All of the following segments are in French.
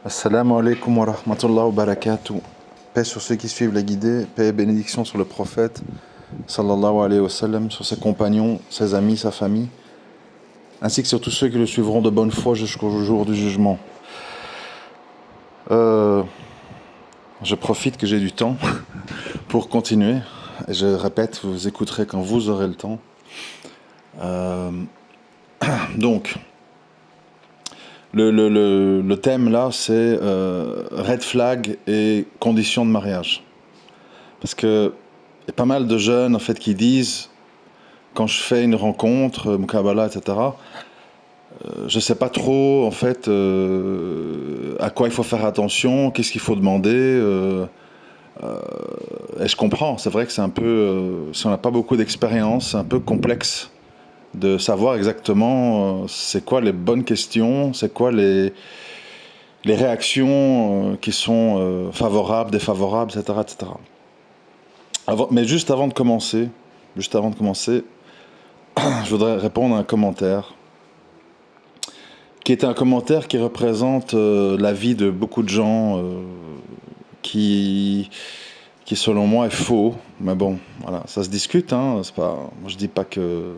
Assalamu alaikum wa rahmatullahi wa barakatuh. Paix sur ceux qui suivent les guidés, paix et bénédiction sur le prophète, sallallahu alayhi wa sallam, sur ses compagnons, ses amis, sa famille, ainsi que sur tous ceux qui le suivront de bonne foi jusqu'au jour du jugement. Je profite que j'ai du temps pour continuer. Et je répète, vous écouterez quand vous aurez le temps. Donc, le thème là, c'est red flag et conditions de mariage. Parce que il y a pas mal de jeunes en fait qui disent, quand je fais une rencontre, Mukabala, etc., je sais pas trop en fait à quoi il faut faire attention, qu'est-ce qu'il faut demander. Et je comprends, c'est vrai que c'est un peu, si on n'a pas beaucoup d'expérience, c'est un peu complexe de savoir exactement c'est quoi les bonnes questions, c'est quoi les réactions qui sont favorables, défavorables, etc. etc. Mais juste avant de commencer, je voudrais répondre à un commentaire qui est un commentaire qui représente l'avis de beaucoup de gens qui selon moi est faux. Mais bon, voilà, ça se discute, hein, c'est pas, moi je dis pas que,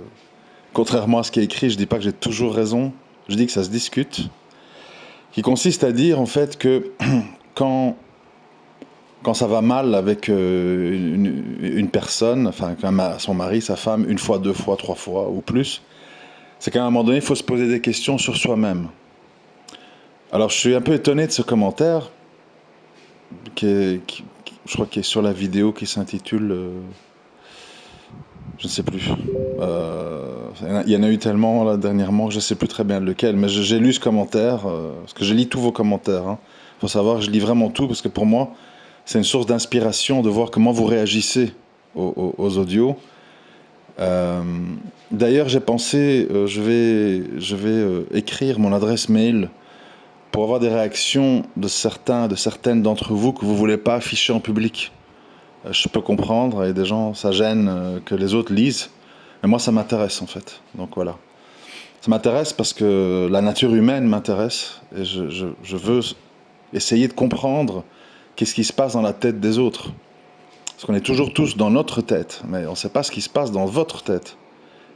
contrairement à ce qui est écrit, je dis pas que j'ai toujours raison, je dis que ça se discute, qui consiste à dire en fait que quand ça va mal avec une personne, enfin son mari, sa femme, une fois, deux fois, trois fois ou plus, c'est qu'à un moment donné, il faut se poser des questions sur soi-même. Alors je suis un peu étonné de ce commentaire, je crois qu'il est sur la vidéo qui s'intitule... je ne sais plus. Il y en a eu tellement là, dernièrement, je ne sais plus très bien lequel, mais j'ai lu ce commentaire, parce que je lis tous vos commentaires. Hein. Faut savoir, je lis vraiment tout, parce que pour moi, c'est une source d'inspiration de voir comment vous réagissez aux audios. D'ailleurs, j'ai pensé, je vais écrire mon adresse mail pour avoir des réactions de certaines d'entre vous que vous ne voulez pas afficher en public. Je peux comprendre, et des gens, ça gêne que les autres lisent, mais moi ça m'intéresse en fait. Donc voilà. Ça m'intéresse parce que la nature humaine m'intéresse, et je veux essayer de comprendre qu'est-ce qui se passe dans la tête des autres. Parce qu'on est toujours tous dans notre tête, mais on ne sait pas ce qui se passe dans votre tête.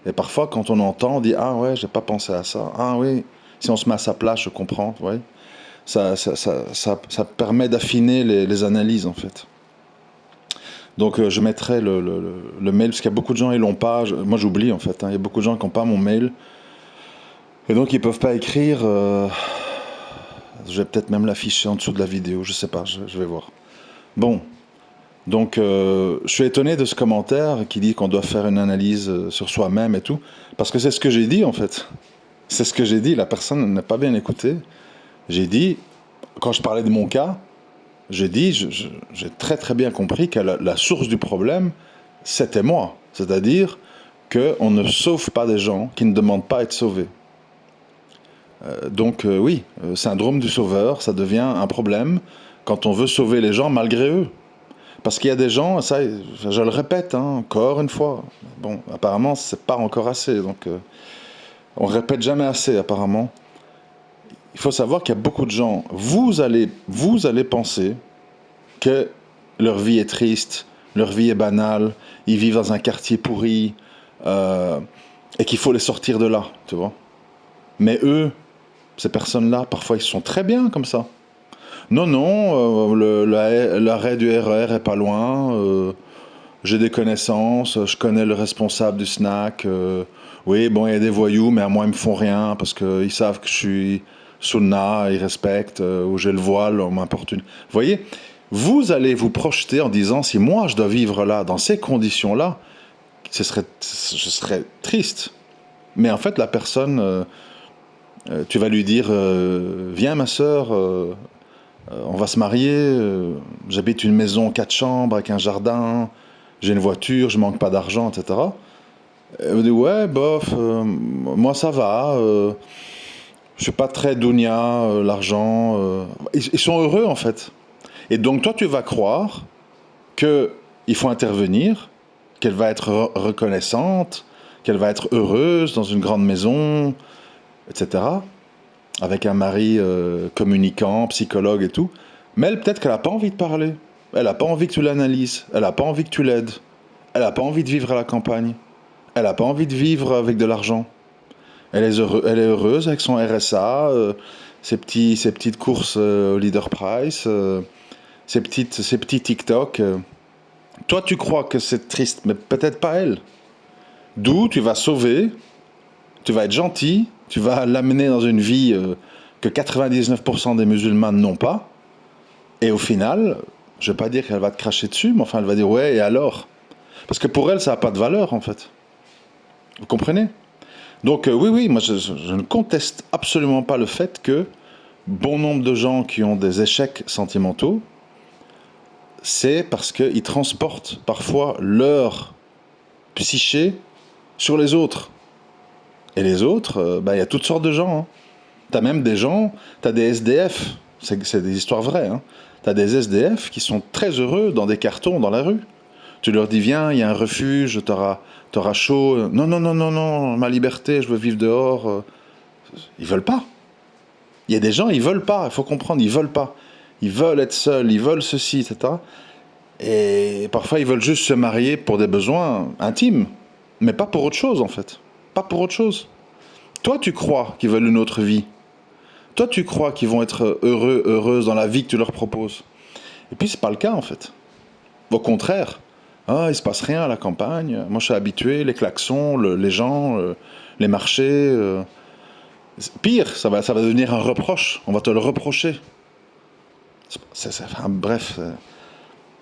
Et parfois, quand on entend, on dit « Ah ouais, j'ai pas pensé à ça. Ah oui, si on se met à sa place, je comprends. » Ouais. Ça permet d'affiner les analyses, en fait. Donc, je mettrai le mail, parce qu'il y a beaucoup de gens, ils l'ont pas. Moi, j'oublie, en fait. Hein, il y a beaucoup de gens qui n'ont pas mon mail. Et donc, ils ne peuvent pas écrire. Je vais peut-être même l'afficher en dessous de la vidéo. Je ne sais pas, je vais voir. Bon. Donc, je suis étonné de ce commentaire qui dit qu'on doit faire une analyse sur soi-même et tout, parce que c'est ce que j'ai dit en fait. C'est ce que j'ai dit, la personne n'a pas bien écouté. J'ai dit, quand je parlais de mon cas, j'ai dit, j'ai très très bien compris que la source du problème, c'était moi. C'est-à-dire qu'on ne sauve pas des gens qui ne demandent pas à être sauvés. Donc oui, syndrome du sauveur, ça devient un problème quand on veut sauver les gens malgré eux. Parce qu'il y a des gens, ça, je le répète, hein, encore une fois. Bon, apparemment, c'est pas encore assez, donc on répète jamais assez, apparemment. Il faut savoir qu'il y a beaucoup de gens. Vous allez penser que leur vie est triste, leur vie est banale, ils vivent dans un quartier pourri, et qu'il faut les sortir de là, tu vois. Mais eux, ces personnes-là, parfois, ils sont très bien comme ça. Non, non, l'arrêt du RER est pas loin. J'ai des connaissances, je connais le responsable du snack. Oui, bon, il y a des voyous, mais à moi, ils me font rien parce qu'ils savent que je suis sunna, ils respectent, ou j'ai le voile, on m'importune. Vous voyez, vous allez vous projeter en disant, si moi, je dois vivre là, dans ces conditions-là, je serais triste. Mais en fait, la personne, tu vas lui dire, viens ma sœur, on va se marier, j'habite une maison 4 chambres avec un jardin, j'ai une voiture, je manque pas d'argent, etc. Elle me dit ouais, bof, moi ça va, je suis pas très dounia, l'argent. Ils sont heureux en fait. Et donc toi tu vas croire qu'il faut intervenir, qu'elle va être reconnaissante, qu'elle va être heureuse dans une grande maison, etc. avec un mari communicant, psychologue et tout. Mais elle, peut-être qu'elle n'a pas envie de parler. Elle n'a pas envie que tu l'analyses. Elle n'a pas envie que tu l'aides. Elle n'a pas envie de vivre à la campagne. Elle n'a pas envie de vivre avec de l'argent. Elle est heureuse avec son RSA, ses petites courses au Leader Price, ses petits TikTok. Toi, tu crois que c'est triste, mais peut-être pas elle. D'où tu vas sauver, tu vas être gentil, tu vas l'amener dans une vie que 99% des musulmans n'ont pas. Et au final, je ne vais pas dire qu'elle va te cracher dessus, mais enfin, elle va dire ouais, et alors? Parce que pour elle, ça n'a pas de valeur, en fait. Vous comprenez? Donc, oui, moi, je ne conteste absolument pas le fait que bon nombre de gens qui ont des échecs sentimentaux, c'est parce qu'ils transportent parfois leur psyché sur les autres. Et les autres, il y a toutes sortes de gens. Hein. T'as même des gens, t'as des SDF, c'est des histoires vraies. Hein. T'as des SDF qui sont très heureux dans des cartons dans la rue. Tu leur dis, viens, il y a un refuge, t'auras chaud. Non, non, non, non, non, ma liberté, je veux vivre dehors. Ils veulent pas. Il y a des gens, ils veulent pas, il faut comprendre, ils veulent pas. Ils veulent être seuls, ils veulent ceci, etc. Et parfois, ils veulent juste se marier pour des besoins intimes, mais pas pour autre chose, en fait. Pas pour autre chose. Toi, tu crois qu'ils veulent une autre vie. Toi, tu crois qu'ils vont être heureux, heureuses dans la vie que tu leur proposes. Et puis, c'est pas le cas, en fait. Au contraire. Ah, il se passe rien à la campagne. Moi, je suis habitué, les klaxons, les gens, les marchés. Pire, ça va devenir un reproche. On va te le reprocher. Enfin, bref.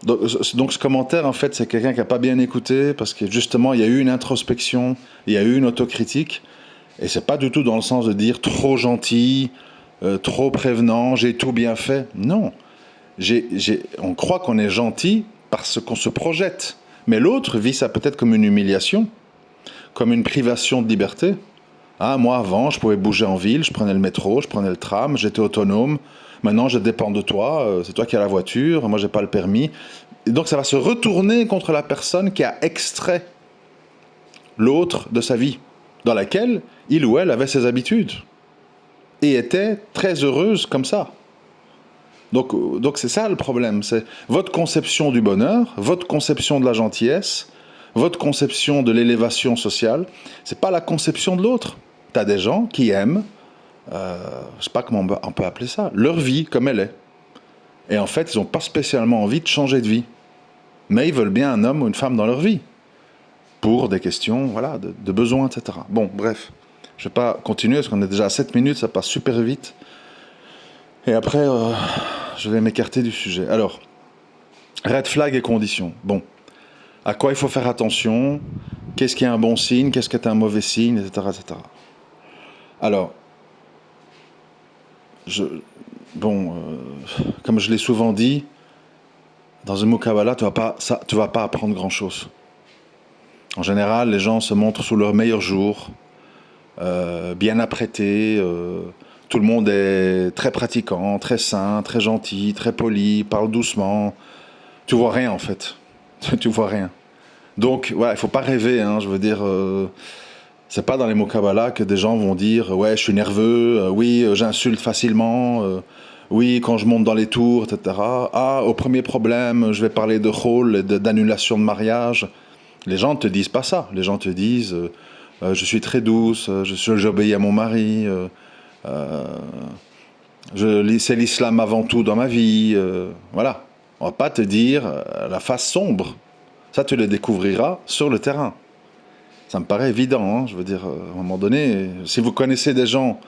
Donc, ce commentaire, en fait, c'est quelqu'un qui n'a pas bien écouté parce que justement, il y a eu une introspection, il y a eu une autocritique. Et c'est pas du tout dans le sens de dire trop gentil, trop prévenant, j'ai tout bien fait. Non. On croit qu'on est gentil parce qu'on se projette. Mais l'autre vit ça peut-être comme une humiliation, comme une privation de liberté. Ah, moi, avant, je pouvais bouger en ville, je prenais le métro, je prenais le tram, j'étais autonome. Maintenant, je dépends de toi, c'est toi qui as la voiture, moi, j'ai pas le permis. Et donc, ça va se retourner contre la personne qui a extrait l'autre de sa vie, dans laquelle il ou elle avait ses habitudes et était très heureuse comme ça. Donc c'est ça le problème, c'est votre conception du bonheur, votre conception de la gentillesse, votre conception de l'élévation sociale, c'est pas la conception de l'autre. T'as des gens qui aiment, je sais pas comment on peut appeler ça, leur vie comme elle est. Et en fait, ils n'ont pas spécialement envie de changer de vie. Mais ils veulent bien un homme ou une femme dans leur vie. Pour des questions, voilà, de besoins, etc. Bon, bref. Je vais pas continuer parce qu'on est déjà à 7 minutes, ça passe super vite. Et après, je vais m'écarter du sujet. Alors, red flag et conditions. Bon, à quoi il faut faire attention? Qu'est-ce qui est un bon signe? Qu'est-ce qui est un mauvais signe? Etc. etc. Alors, comme je l'ai souvent dit, dans un Muqabala, tu vas pas apprendre grand-chose. En général, les gens se montrent sous leur meilleur jour, bien apprêtés, tout le monde est très pratiquant, très sain, très gentil, très poli, parle doucement. Tu vois rien en fait. Tu vois rien. Donc, ouais, il faut pas rêver, hein, je veux dire, c'est pas dans les Muqabala que des gens vont dire ouais, je suis nerveux, oui, j'insulte facilement, oui, quand je monte dans les tours, etc. Ah, au premier problème, je vais parler de khol et d'annulation de mariage. Les gens ne te disent pas ça. Les gens te disent je suis très douce, j'obéis à mon mari, c'est l'islam avant tout dans ma vie. Voilà. On va pas te dire la face sombre. Ça, tu le découvriras sur le terrain. Ça me paraît évident. Hein, je veux dire, à un moment donné, si vous connaissez des gens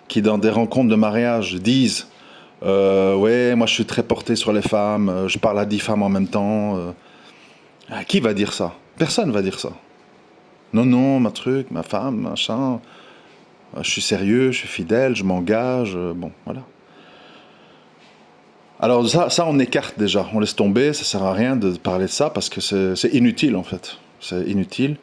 qui, dans des rencontres de mariage, disent ouais, moi je suis très porté sur les femmes, je parle à 10 femmes en même temps. Qui va dire ça? Personne va dire ça. Non, non, ma femme, machin. Je suis sérieux, je suis fidèle, je m'engage. Bon, voilà. Alors ça, on écarte déjà. On laisse tomber, ça sert à rien de parler de ça parce que c'est inutile en fait. C'est inutile.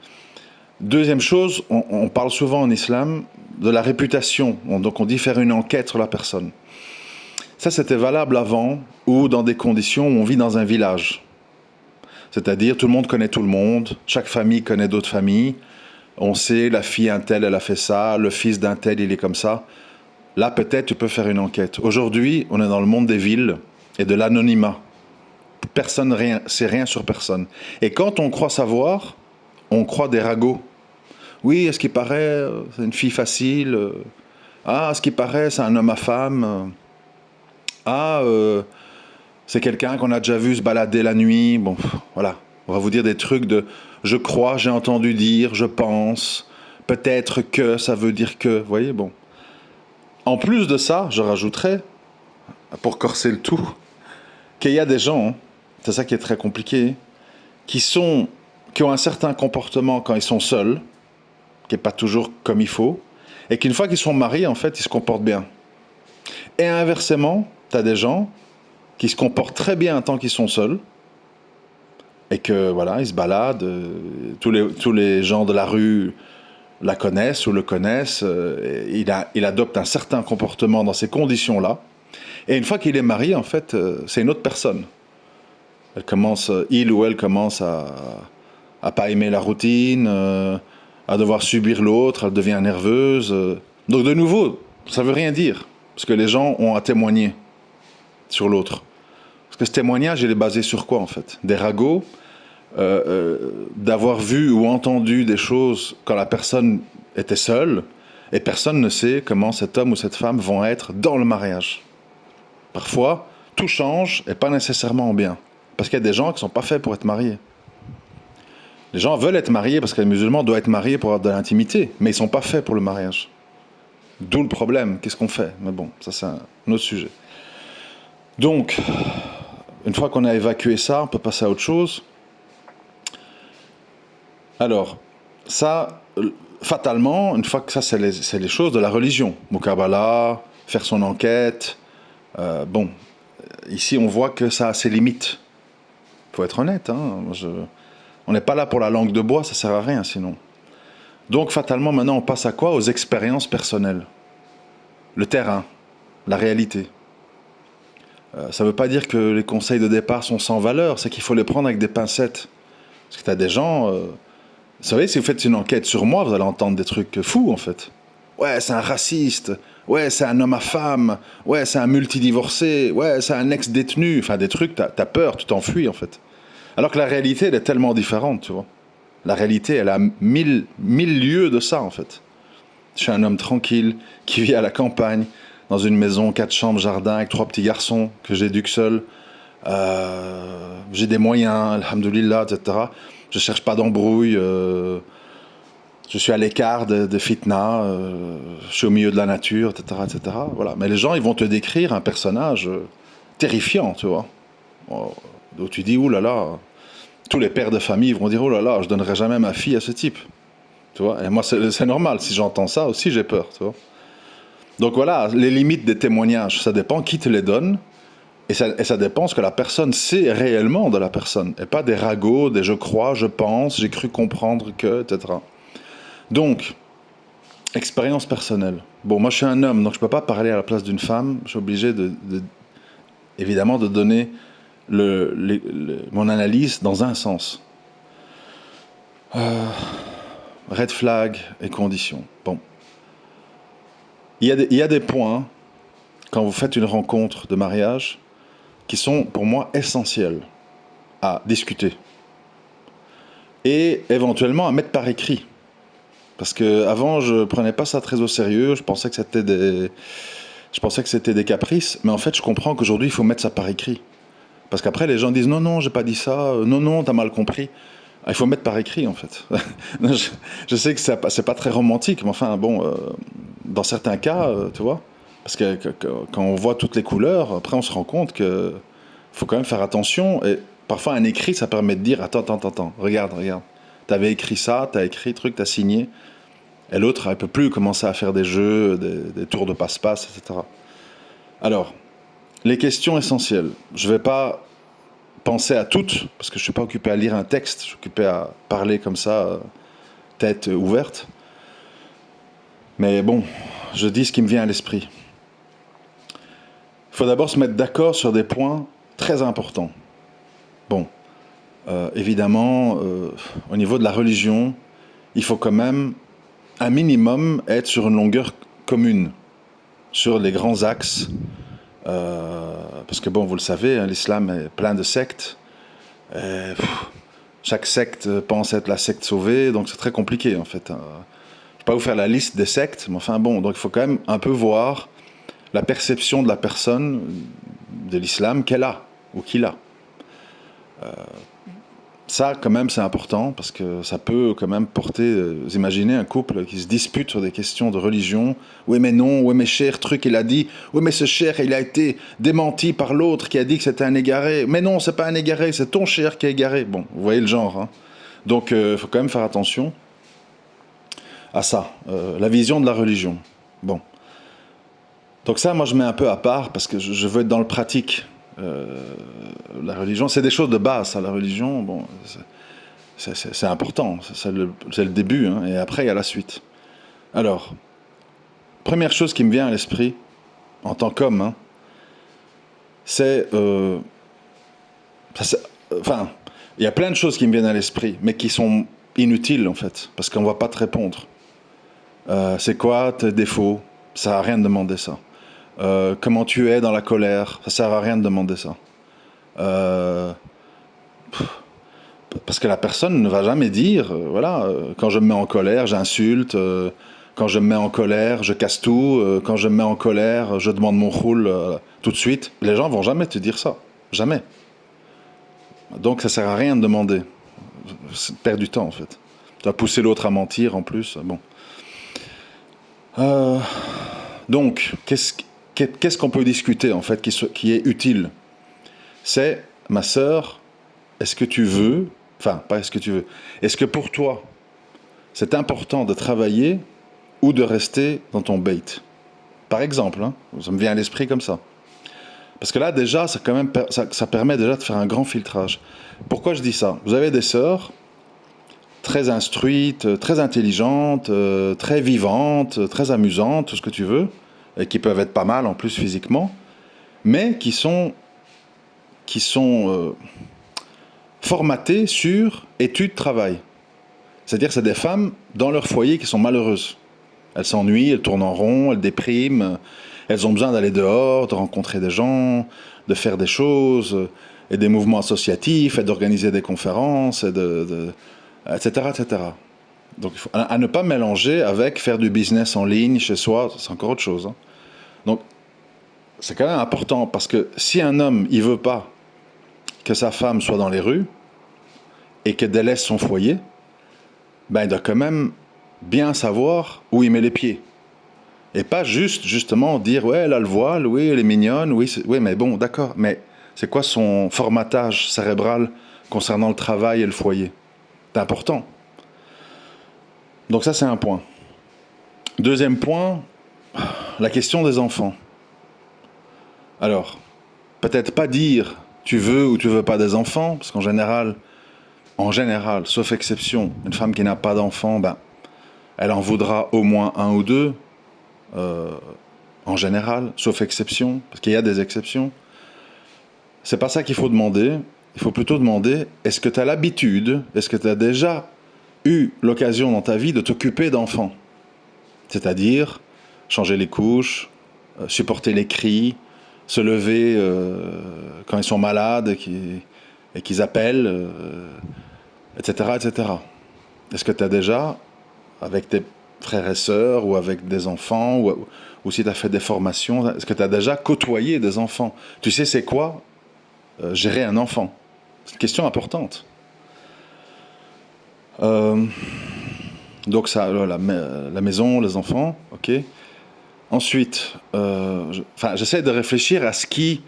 Deuxième chose, on parle souvent en islam de la réputation. Donc on dit faire une enquête sur la personne. Ça, c'était valable avant ou dans des conditions où on vit dans un village. C'est-à-dire, tout le monde connaît tout le monde, chaque famille connaît d'autres familles. On sait, la fille un tel, elle a fait ça, le fils d'un tel, il est comme ça. là peut-être tu peux faire une enquête. Aujourd'hui, on est dans le monde des villes et de l'anonymat. Personne, rien, c'est rien sur personne. Et quand on croit savoir, on croit des ragots. Oui, à ce qui paraît, c'est une fille facile. Ah, à ce qui paraît, c'est un homme à femme. Ah, c'est quelqu'un qu'on a déjà vu se balader la nuit. Bon, voilà. On va vous dire des trucs de je crois, j'ai entendu dire, je pense, peut-être que, ça veut dire que. Vous voyez, bon. En plus de ça, je rajouterais, pour corser le tout, qu'il y a des gens, c'est ça qui est très compliqué, qui ont un certain comportement quand ils sont seuls, qui n'est pas toujours comme il faut, et qu'une fois qu'ils sont mariés, en fait, ils se comportent bien. Et inversement, tu as des gens qui se comportent très bien tant qu'ils sont seuls, et que voilà, ils se baladent, tous les gens de la rue la connaissent ou le connaissent, il adopte un certain comportement dans ces conditions-là, et une fois qu'il est marié, en fait, c'est une autre personne. Il ou elle commence à pas aimer la routine, à devoir subir l'autre, elle devient nerveuse. Donc de nouveau, ça veut rien dire, parce que les gens ont à témoigner sur l'autre. Parce que ce témoignage, il est basé sur quoi en fait? Des ragots, d'avoir vu ou entendu des choses quand la personne était seule, et personne ne sait comment cet homme ou cette femme vont être dans le mariage. Parfois, tout change et pas nécessairement bien. Parce qu'il y a des gens qui ne sont pas faits pour être mariés. Les gens veulent être mariés parce que les musulmans doivent être mariés pour avoir de l'intimité, mais ils ne sont pas faits pour le mariage. D'où le problème, qu'est-ce qu'on fait? Mais bon, ça c'est un autre sujet. Donc, une fois qu'on a évacué ça, on peut passer à autre chose. Alors, ça, fatalement, une fois que ça, c'est les choses de la religion. Muqabala, faire son enquête. Bon, ici, on voit que ça a ses limites. Il faut être honnête, hein. On n'est pas là pour la langue de bois, ça sert à rien sinon. Donc, fatalement, maintenant, on passe à quoi? Aux expériences personnelles. Le terrain, la réalité. Ça ne veut pas dire que les conseils de départ sont sans valeur, c'est qu'il faut les prendre avec des pincettes. Parce que tu as des gens... vous savez, si vous faites une enquête sur moi, vous allez entendre des trucs fous, en fait. Ouais, c'est un raciste. Ouais, c'est un homme à femme. Ouais, c'est un multidivorcé. Ouais, c'est un ex-détenu. Enfin, des trucs, t'as peur, tu t'enfuis, en fait. Alors que la réalité, elle est tellement différente, tu vois. La réalité, elle a mille lieues de ça, en fait. Je suis un homme tranquille, qui vit à la campagne, dans une maison, 4 chambres, jardin, avec 3 petits garçons, que j'éduque seul. J'ai des moyens, alhamdoulilah, etc. Je cherche pas d'embrouille. Je suis à l'écart de fitna. Je suis au milieu de la nature, etc., etc. Voilà. Mais les gens, ils vont te décrire un personnage terrifiant, tu vois. Donc tu dis, oulala, tous les pères de famille vont dire, oulala, je donnerai jamais ma fille à ce type. Tu vois. Et moi, c'est normal. Si j'entends ça aussi, j'ai peur, tu vois. Donc voilà, les limites des témoignages, ça dépend qui te les donne. Et ça dépend ce que la personne sait réellement de la personne. Et pas des ragots, des je crois, je pense, j'ai cru comprendre que, etc. Donc, expérience personnelle. Bon, moi je suis un homme, donc je ne peux pas parler à la place d'une femme. Je suis obligé évidemment de donner mon analyse dans un sens. Red flag et conditions. Bon. Il y a des points, quand vous faites une rencontre de mariage, qui sont pour moi essentiels à discuter. Et éventuellement à mettre par écrit. Parce qu'avant, je ne prenais pas ça très au sérieux, je pensais que c'était des caprices, mais en fait, je comprends qu'aujourd'hui, il faut mettre ça par écrit. Parce qu'après, les gens disent « Non, non, j'ai pas dit ça. Non, non, t'as mal compris. » Il faut mettre par écrit, en fait. Je sais que c'est pas très romantique, mais enfin, bon, dans certains cas, tu vois, parce que quand on voit toutes les couleurs, après, on se rend compte qu'il faut quand même faire attention. Et parfois, un écrit, ça permet de dire « Attends, regarde. T'avais écrit ça, t'as écrit truc, t'as signé. » Et l'autre, elle ne peut plus commencer à faire des jeux, des tours de passe-passe, etc. Alors, les questions essentielles. Je ne vais pas penser à toutes, parce que je ne suis pas occupé à lire un texte, je suis occupé à parler comme ça, tête ouverte. Mais bon, je dis ce qui me vient à l'esprit. Il faut d'abord se mettre d'accord sur des points très importants. Bon, évidemment, au niveau de la religion, il faut quand même un minimum être sur une longueur commune. sur les grands axes, parce que bon, vous le savez, hein, l'islam est plein de sectes. Chaque secte pense être la secte sauvée, donc c'est très compliqué en fait. Je ne vais pas vous faire la liste des sectes, mais enfin bon, donc il faut quand même un peu voir la perception de la personne de l'islam qu'elle a ou qu'il a. Ça, quand même, c'est important parce que ça peut quand même porter. Vous imaginez un couple qui se dispute sur des questions de religion. Oui, mais non. Oui, mais cher truc, il a dit. Oui, mais ce cher, il a été démenti par l'autre qui a dit que c'était un égaré. Mais non, c'est pas un égaré, c'est ton cher qui est égaré. Bon, vous voyez le genre. Hein. Donc, il faut quand même faire attention à ça. La vision de la religion. Bon. Donc ça, moi, je mets un peu à part parce que je veux être dans le pratique. La religion, c'est des choses de base, ça, la religion, bon, c'est important, c'est le début, hein, et après il y a la suite. Alors, première chose qui me vient à l'esprit, en tant qu'homme, hein, c'est... enfin, il y a plein de choses qui me viennent à l'esprit, mais qui sont inutiles, en fait, parce qu'on ne va pas te répondre. C'est quoi tes défauts? Ça ne sert à rien de demander ça. Comment tu es dans la colère? Ça ne sert à rien de demander ça. Parce que la personne ne va jamais dire, voilà, quand je me mets en colère, j'insulte, quand je me mets en colère, je casse tout, quand je me mets en colère, je demande mon roule tout de suite. Les gens vont jamais te dire ça, jamais. Donc ça sert à rien de demander, c'est perdre du temps en fait. Tu vas pousser l'autre à mentir en plus, bon. Donc, qu'est-ce qu'on peut discuter en fait qui est utile? C'est, ma sœur, est-ce que tu veux, enfin, pas est-ce que tu veux, est-ce que pour toi, c'est important de travailler ou de rester dans ton bait? Par exemple, hein, ça me vient à l'esprit comme ça. Parce que là, déjà, ça, quand même, ça permet déjà de faire un grand filtrage. Pourquoi je dis ça? Vous avez des sœurs très instruites, très intelligentes, très vivantes, très amusantes, tout ce que tu veux, et qui peuvent être pas mal en plus physiquement, mais qui sont formatées sur études-travail. C'est-à-dire que c'est des femmes dans leur foyer qui sont malheureuses. Elles s'ennuient, elles tournent en rond, elles dépriment, elles ont besoin d'aller dehors, de rencontrer des gens, de faire des choses, et des mouvements associatifs, et d'organiser des conférences, etc., etc. Donc il faut à ne pas mélanger avec faire du business en ligne chez soi, c'est encore autre chose. Hein. Donc c'est quand même important, parce que si un homme, il veut pas que sa femme soit dans les rues, et qu'elle délaisse son foyer, ben il doit quand même bien savoir où il met les pieds. Et pas justement dire, ouais, elle a le voile, oui, elle est mignonne, oui, oui, mais bon, d'accord, mais c'est quoi son formatage cérébral concernant le travail et le foyer? C'est important. Donc ça, c'est un point. Deuxième point, la question des enfants. Alors, peut-être pas dire tu veux ou tu veux pas des enfants, parce qu'en général, sauf exception, une femme qui n'a pas d'enfants, ben, elle en voudra au moins un ou deux, en général, sauf exception, parce qu'il y a des exceptions. C'est pas ça qu'il faut demander. Il faut plutôt demander, est-ce que tu as l'habitude, est-ce que tu as déjà eu l'occasion dans ta vie de t'occuper d'enfants? C'est-à-dire changer les couches, supporter les cris, se lever quand ils sont malades et qu'ils appellent, etc., etc. Est-ce que tu as déjà, avec tes frères et sœurs ou avec des enfants, ou si tu as fait des formations, est-ce que tu as déjà côtoyé des enfants? Tu sais c'est quoi gérer un enfant? C'est une question importante. Donc ça, la maison, les enfants, ok. Ensuite, j'essaie de réfléchir à ce qui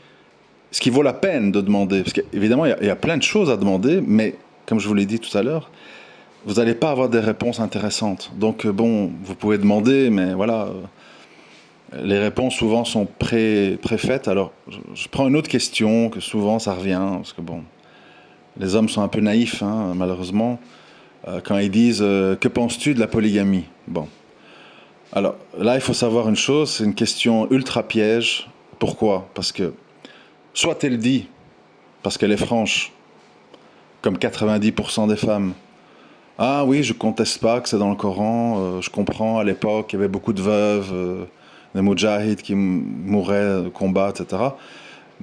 vaut la peine de demander. Parce qu'évidemment, il y a plein de choses à demander, mais comme je vous l'ai dit tout à l'heure, vous n'allez pas avoir des réponses intéressantes. Donc bon, vous pouvez demander, mais voilà, les réponses souvent sont préfaites. Alors, je prends une autre question, que souvent ça revient, parce que bon, les hommes sont un peu naïfs, hein, malheureusement, quand ils disent que penses-tu de la polygamie? Bon. Alors là, il faut savoir une chose, c'est une question ultra piège. Pourquoi? Parce que soit elle dit, parce qu'elle est franche, comme 90% des femmes, ah oui, je conteste pas que c'est dans le Coran, je comprends, à l'époque, il y avait beaucoup de veuves, des moudjahids qui mouraient de combat, etc.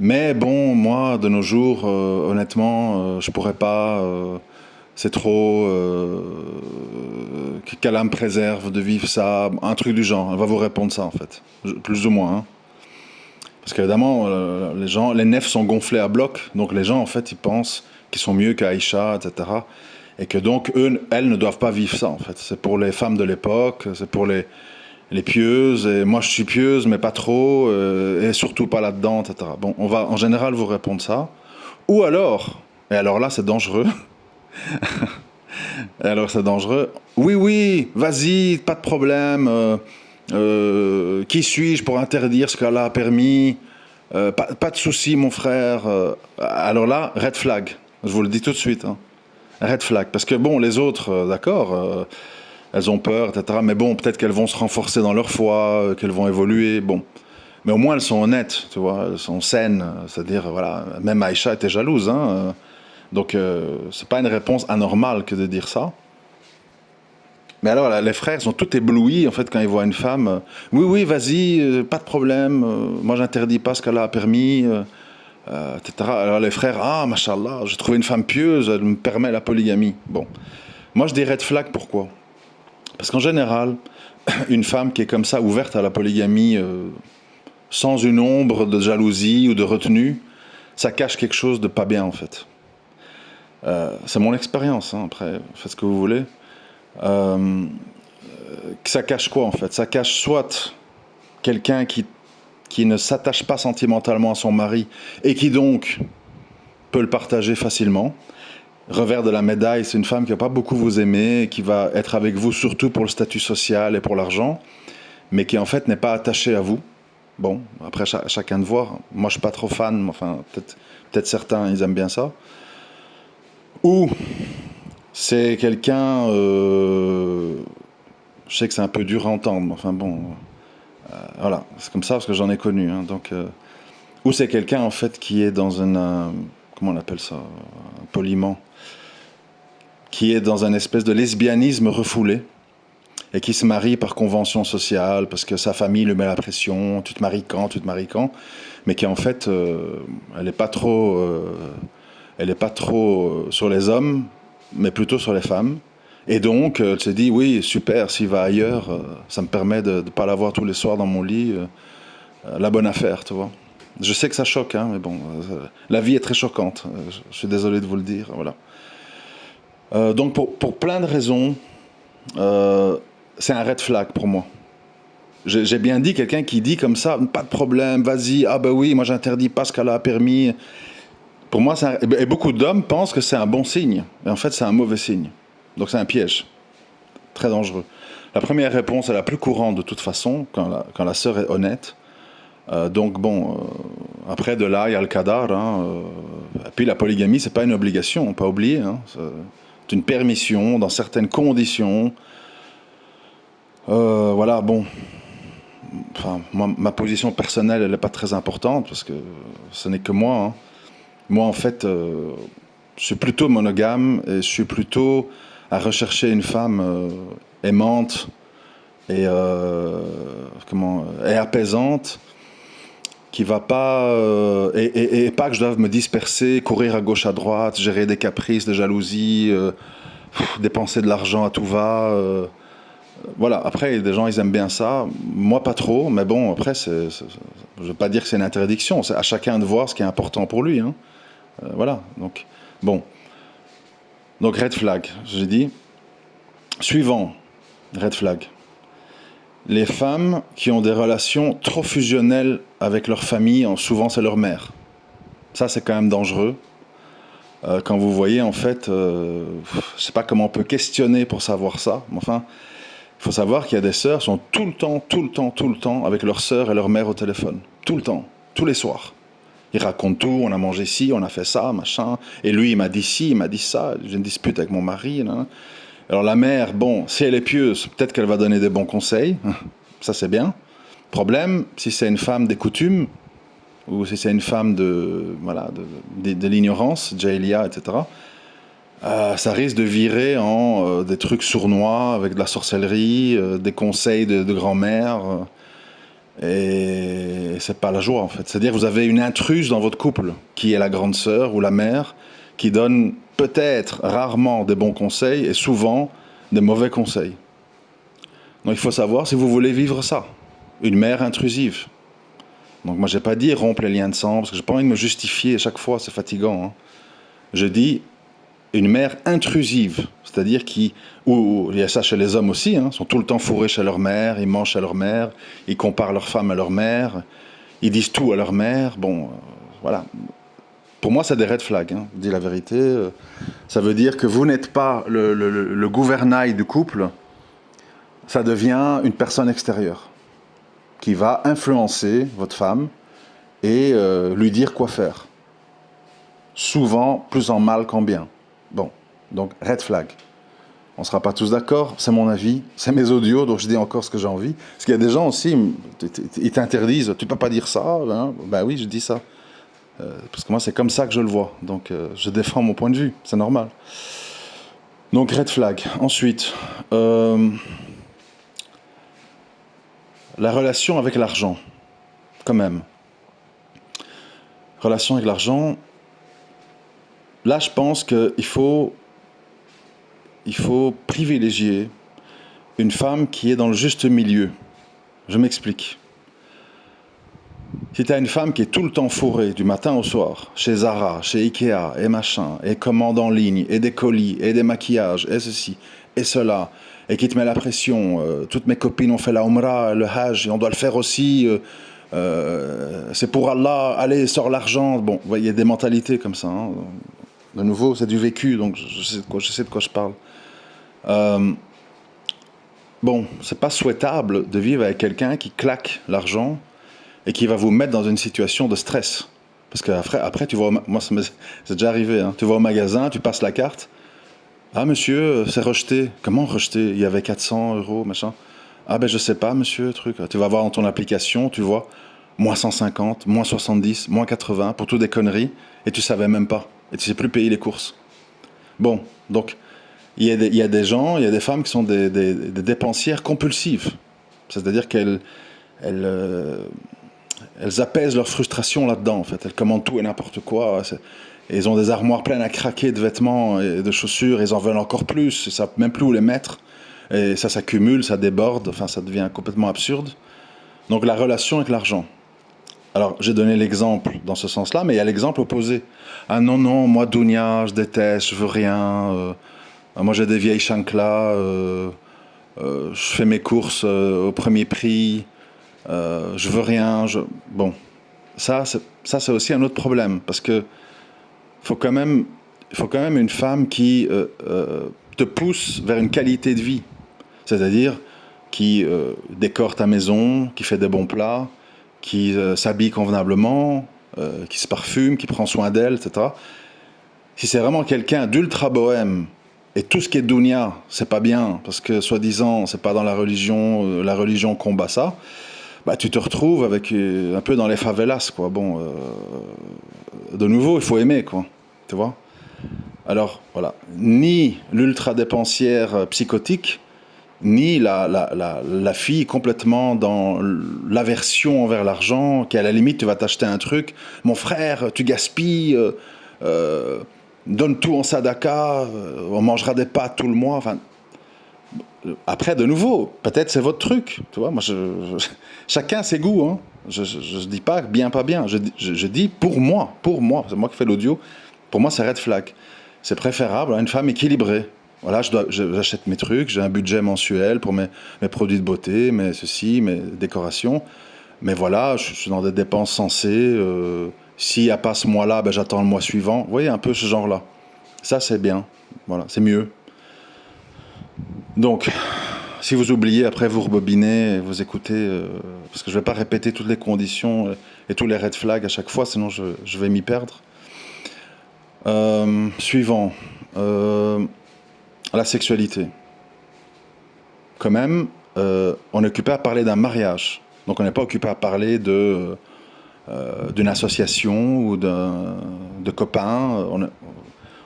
Mais bon, moi, de nos jours, honnêtement, je pourrais pas. C'est trop. Qu'Allah me préserve de vivre ça. Un truc du genre. Elle va vous répondre ça, en fait. Plus ou moins. Hein. Parce qu'évidemment, les nefs sont gonflés à bloc. Donc les gens, en fait, ils pensent qu'ils sont mieux qu'Aïcha, etc. Et que donc, elles ne doivent pas vivre ça, en fait. C'est pour les femmes de l'époque, c'est pour les pieuses, et moi je suis pieuse, mais pas trop, et surtout pas là-dedans, etc. Bon, on va en général vous répondre ça. Ou alors, et alors là c'est dangereux, et alors c'est dangereux, oui, oui, vas-y, pas de problème, qui suis-je pour interdire ce qu'Allah a permis, pas de souci mon frère. Alors là, red flag, je vous le dis tout de suite, hein. Red flag, parce que bon, les autres, d'accord, elles ont peur, etc. Mais bon, peut-être qu'elles vont se renforcer dans leur foi, qu'elles vont évoluer, bon. Mais au moins, elles sont honnêtes, tu vois, elles sont saines. C'est-à-dire, voilà, même Aïcha était jalouse, hein. Donc, c'est pas une réponse anormale que de dire ça. Mais alors, les frères sont tout éblouis, en fait, quand ils voient une femme. Oui, oui, vas-y, pas de problème. Moi, j'interdis pas ce qu'elle a permis, etc. Alors, les frères, ah, machallah, j'ai trouvé une femme pieuse, elle me permet la polygamie. Bon. Moi, je dis red flag, pourquoi? Parce qu'en général, une femme qui est comme ça, ouverte à la polygamie, sans une ombre de jalousie ou de retenue, ça cache quelque chose de pas bien, en fait. C'est mon expérience, hein, après, faites ce que vous voulez. Euh, Ça cache quoi, en fait? Ça cache soit quelqu'un qui ne s'attache pas sentimentalement à son mari et qui donc peut le partager facilement. Revers de la médaille, c'est une femme qui va pas beaucoup vous aimer, qui va être avec vous surtout pour le statut social et pour l'argent, mais qui en fait n'est pas attachée à vous. Bon, après chacun de voir. Moi je suis pas trop fan, mais enfin peut-être certains ils aiment bien ça. Ou c'est quelqu'un, je sais que c'est un peu dur à entendre, mais enfin bon, voilà, c'est comme ça parce que j'en ai connu. Hein, donc, ou c'est quelqu'un en fait qui est dans comment on appelle ça, poliment, qui est dans un espèce de lesbianisme refoulé et qui se marie par convention sociale parce que sa famille lui met la pression, tu te maries quand, tu te maries quand, mais qui en fait, elle n'est pas trop, sur les hommes, mais plutôt sur les femmes. Et donc, elle se dit, oui, super, s'il va ailleurs, ça me permet de ne pas l'avoir tous les soirs dans mon lit, la bonne affaire, tu vois. Je sais que ça choque, hein, mais bon, la vie est très choquante, je suis désolé de vous le dire, voilà. Donc pour plein de raisons, c'est un red flag pour moi. J'ai bien dit, quelqu'un qui dit comme ça, pas de problème, vas-y, ah ben oui, moi j'interdis pas ce qu'elle a permis. Pour moi, et beaucoup d'hommes pensent que c'est un bon signe, et en fait c'est un mauvais signe. Donc c'est un piège, très dangereux. La première réponse est la plus courante de toute façon, quand la sœur est honnête. Donc bon, après de là, il y a le qadar. Hein, et puis la polygamie, c'est pas une obligation, pas oublier. Hein, c'est une permission dans certaines conditions. Voilà, bon. Enfin, moi, ma position personnelle, elle n'est pas très importante parce que ce n'est que moi. Hein. Moi, en fait, je suis plutôt monogame et je suis plutôt à rechercher une femme aimante et, et apaisante qui va pas et pas que je doive me disperser, courir à gauche à droite, gérer des caprices, de jalousie, dépenser de l'argent à tout va. Voilà, après, des gens, ils aiment bien ça. Moi, pas trop, mais bon, après, je ne veux pas dire que c'est une interdiction. C'est à chacun de voir ce qui est important pour lui. Hein. Voilà, donc, bon. Donc, red flag, j'ai dit. Suivant, red flag. Les femmes qui ont des relations trop fusionnelles avec leur famille, souvent c'est leur mère. Ça, c'est quand même dangereux. Quand vous voyez, en fait, je ne sais pas comment on peut questionner pour savoir ça, mais enfin... Il faut savoir qu'il y a des sœurs qui sont tout le temps avec leur sœur et leur mère au téléphone. Tout le temps, tous les soirs. Ils racontent tout, on a mangé ci, on a fait ça, machin. Et lui, il m'a dit ci, il m'a dit ça. J'ai une dispute avec mon mari. Là. Alors la mère, bon, si elle est pieuse, peut-être qu'elle va donner des bons conseils. Ça, c'est bien. Problème, si c'est une femme des coutumes, ou si c'est une femme de l'ignorance, Jahiliya, etc., ça risque de virer en des trucs sournois avec de la sorcellerie, des conseils de grand-mère. Et c'est pas la joie en fait. C'est-à-dire que vous avez une intruse dans votre couple, qui est la grande sœur ou la mère, qui donne peut-être rarement des bons conseils et souvent des mauvais conseils. Donc il faut savoir si vous voulez vivre ça. Une mère intrusive. Donc moi j'ai pas dit rompre les liens de sang, parce que j'ai pas envie de me justifier à chaque fois, c'est fatigant. Hein. Je dis une mère intrusive, c'est-à-dire ou il y a ça chez les hommes aussi, hein, sont tout le temps fourrés chez leur mère, ils mangent chez leur mère, ils comparent leur femme à leur mère, ils disent tout à leur mère, bon, voilà. Pour moi, c'est des red flags, hein, je dis la vérité. Ça veut dire que vous n'êtes pas le gouvernail du couple, ça devient une personne extérieure qui va influencer votre femme et lui dire quoi faire. Souvent, plus en mal qu'en bien. Bon, donc red flag. On ne sera pas tous d'accord, c'est mon avis, c'est mes audios, donc je dis encore ce que j'ai envie. Parce qu'il y a des gens aussi, ils t'interdisent, tu ne peux pas dire ça. Hein? Ben oui, je dis ça. Parce que moi, c'est comme ça que je le vois. Donc, je défends mon point de vue, c'est normal. Donc, red flag. Ensuite, la relation avec l'argent, quand même. Relation avec l'argent, là, je pense qu'il faut privilégier une femme qui est dans le juste milieu. Je m'explique. Si tu as une femme qui est tout le temps fourrée, du matin au soir, chez Zara, chez Ikea, et machin, et commande en ligne, et des colis, et des maquillages, et ceci, et cela, et qui te met la pression, toutes mes copines ont fait la Umrah, le Hajj, et on doit le faire aussi, c'est pour Allah, allez, sors l'argent. Bon, il y a des mentalités comme ça. Hein. De nouveau, c'est du vécu, donc je sais de quoi je parle. Bon, c'est pas souhaitable de vivre avec quelqu'un qui claque l'argent et qui va vous mettre dans une situation de stress. Parce qu'après tu vois, moi c'est déjà arrivé, hein. Tu vas au magasin, tu passes la carte. Ah monsieur, c'est rejeté. Comment rejeté? Il y avait 400 €, machin. Ah ben je sais pas monsieur, truc. Tu vas voir dans ton application, tu vois, moins 150, moins 70, moins 80, pour toutes des conneries, et tu savais même pas. Et tu sais plus payer les courses. Bon, donc, il y a des gens, il y a des femmes qui sont des dépensières compulsives. C'est-à-dire qu'elles apaisent leur frustration là-dedans, en fait. Elles commandent tout et n'importe quoi. Et ils ont des armoires pleines à craquer de vêtements et de chaussures, et ils en veulent encore plus, ils savent même plus où les mettre. Et ça s'accumule, ça déborde, enfin ça devient complètement absurde. Donc la relation avec l'argent. Alors j'ai donné l'exemple dans ce sens-là, mais il y a l'exemple opposé. Ah non, non, moi Dounia, je déteste, je veux rien. Moi j'ai des vieilles chanclas, je fais mes courses au premier prix, je veux rien. Bon, ça c'est aussi un autre problème, parce que il faut quand même une femme qui te pousse vers une qualité de vie. C'est-à-dire qui décore ta maison, qui fait des bons plats, qui s'habille convenablement, qui se parfume, qui prend soin d'elle, etc. Si c'est vraiment quelqu'un d'ultra bohème, et tout ce qui est dounia, c'est pas bien, parce que soi-disant, c'est pas dans la religion combat ça, bah tu te retrouves avec un peu dans les favelas, quoi. Bon, de nouveau, il faut aimer, quoi. Tu vois? Alors, voilà. Ni l'ultra dépensière psychotique, ni la fille complètement dans l'aversion envers l'argent, qui à la limite tu vas t'acheter un truc, mon frère, tu gaspilles, donne tout en sadaka, on mangera des pâtes tout le mois. Enfin, après, de nouveau, peut-être c'est votre truc, tu vois. Moi, chacun ses goûts. Hein. Je dis pas bien, pas bien. Je dis pour moi, c'est moi qui fais l'audio. Pour moi, c'est red flag. C'est préférable à une femme équilibrée. Voilà, j'achète mes trucs, j'ai un budget mensuel pour mes produits de beauté, mes décorations. Mais voilà, je suis dans des dépenses sensées. S'il n'y a pas ce mois-là, ben j'attends le mois suivant. Vous voyez, un peu ce genre-là. Ça, c'est bien. Voilà, c'est mieux. Donc, si vous oubliez, après vous rebobinez, vous écoutez, parce que je ne vais pas répéter toutes les conditions et tous les red flags à chaque fois, sinon je vais m'y perdre. Suivant. La sexualité. Quand même, on est occupé à parler d'un mariage. Donc on n'est pas occupé à parler d'une association ou de copains.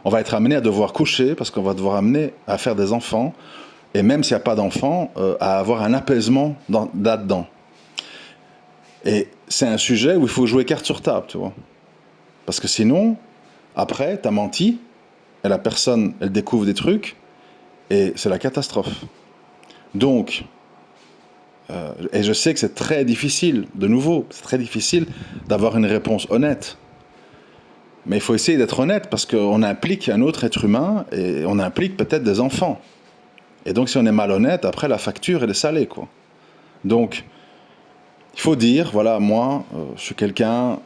On va être amené à devoir coucher parce qu'on va devoir amener à faire des enfants. Et même s'il n'y a pas d'enfants, à avoir un apaisement là-dedans. Et c'est un sujet où il faut jouer carte sur table, tu vois. Parce que sinon, après, t'as menti, et la personne, elle découvre des trucs, et c'est la catastrophe. Donc, et je sais que c'est très difficile, de nouveau, c'est très difficile d'avoir une réponse honnête. Mais il faut essayer d'être honnête parce qu'on implique un autre être humain et on implique peut-être des enfants. Et donc si on est malhonnête, après la facture elle est salée, quoi. Donc il faut dire, voilà, moi je suis quelqu'un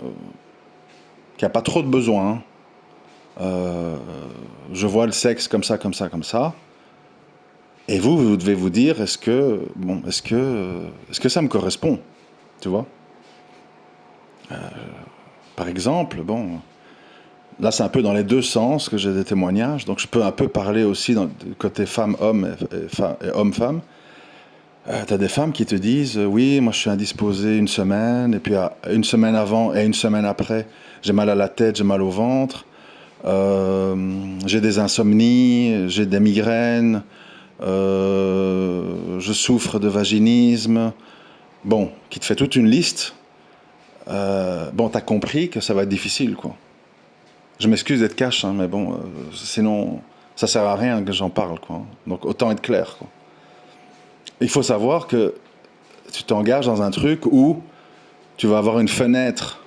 qui n'a pas trop de besoins. Je vois le sexe comme ça, comme ça, comme ça. Et vous devez vous dire, est-ce que ça me correspond, tu vois. Par exemple, bon, là c'est un peu dans les deux sens que j'ai des témoignages, donc je peux un peu parler aussi du côté femme-homme et homme-femme. T'as des femmes qui te disent oui, moi je suis indisposée une semaine, et puis une semaine avant et une semaine après, j'ai mal à la tête, j'ai mal au ventre, j'ai des insomnies, j'ai des migraines, je souffre de vaginisme. Bon, qui te fait toute une liste. Bon, t'as compris que ça va être difficile, quoi. Je m'excuse d'être cash, hein, mais bon, sinon, ça sert à rien que j'en parle, quoi. Donc autant être clair, quoi. Il faut savoir que tu t'engages dans un truc où tu vas avoir une fenêtre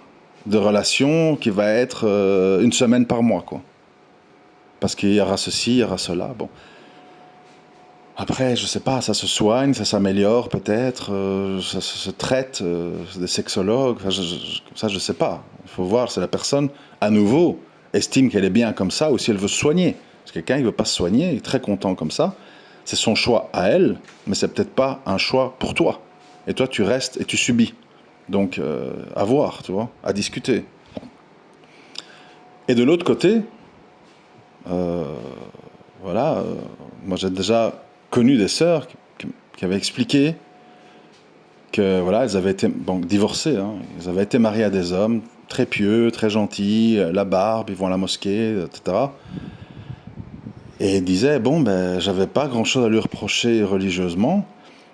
de relation qui va être une semaine par mois, quoi. Parce qu'il y aura ceci, il y aura cela, bon. Après, je sais pas, ça se soigne, ça s'améliore peut-être, ça se traite, des sexologues, enfin, ça je sais pas. Il faut voir si la personne, à nouveau, estime qu'elle est bien comme ça ou si elle veut se soigner. Parce que quelqu'un, il veut pas se soigner, il est très content comme ça. C'est son choix à elle, mais c'est peut-être pas un choix pour toi. Et toi, tu restes et tu subis. Donc, à voir, tu vois, à discuter. Et de l'autre côté, euh, voilà, moi j'ai déjà connu des sœurs qui avaient expliqué que voilà, elles avaient été bon, divorcées, hein, elles avaient été mariées à des hommes très pieux, très gentils, la barbe, ils vont à la mosquée, etc. Et elles disaient bon ben j'avais pas grand-chose à lui reprocher religieusement.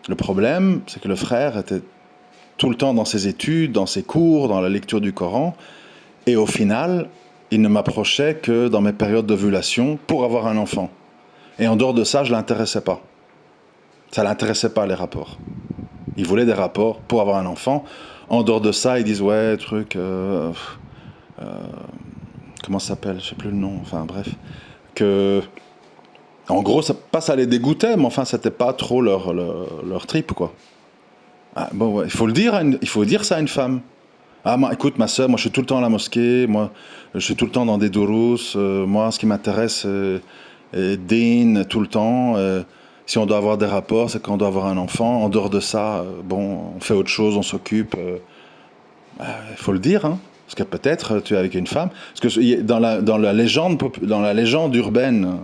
Le problème, c'est que le frère était tout le temps dans ses études, dans ses cours, dans la lecture du Coran, et au final, il ne m'approchait que dans mes périodes d'ovulation pour avoir un enfant. Et en dehors de ça, je ne l'intéressais pas. Ça ne l'intéressait pas, les rapports. Il voulait des rapports pour avoir un enfant. En dehors de ça, ils disent, ouais, truc... comment ça s'appelle? Je sais plus le nom. Enfin, bref. Que... En gros, ça les dégoûtait, mais enfin, c'était pas trop leur trip, quoi. Ah, bon, ouais, il faut le dire, il faut dire ça à une femme. Ah, moi, écoute, ma soeur, moi, je suis tout le temps à la mosquée, moi, je suis tout le temps dans des dourous, moi, ce qui m'intéresse, din, tout le temps. Si on doit avoir des rapports, c'est quand on doit avoir un enfant. En dehors de ça, bon, on fait autre chose, on s'occupe. Il faut le dire, hein. Parce que peut-être tu es avec une femme. Parce que dans la légende urbaine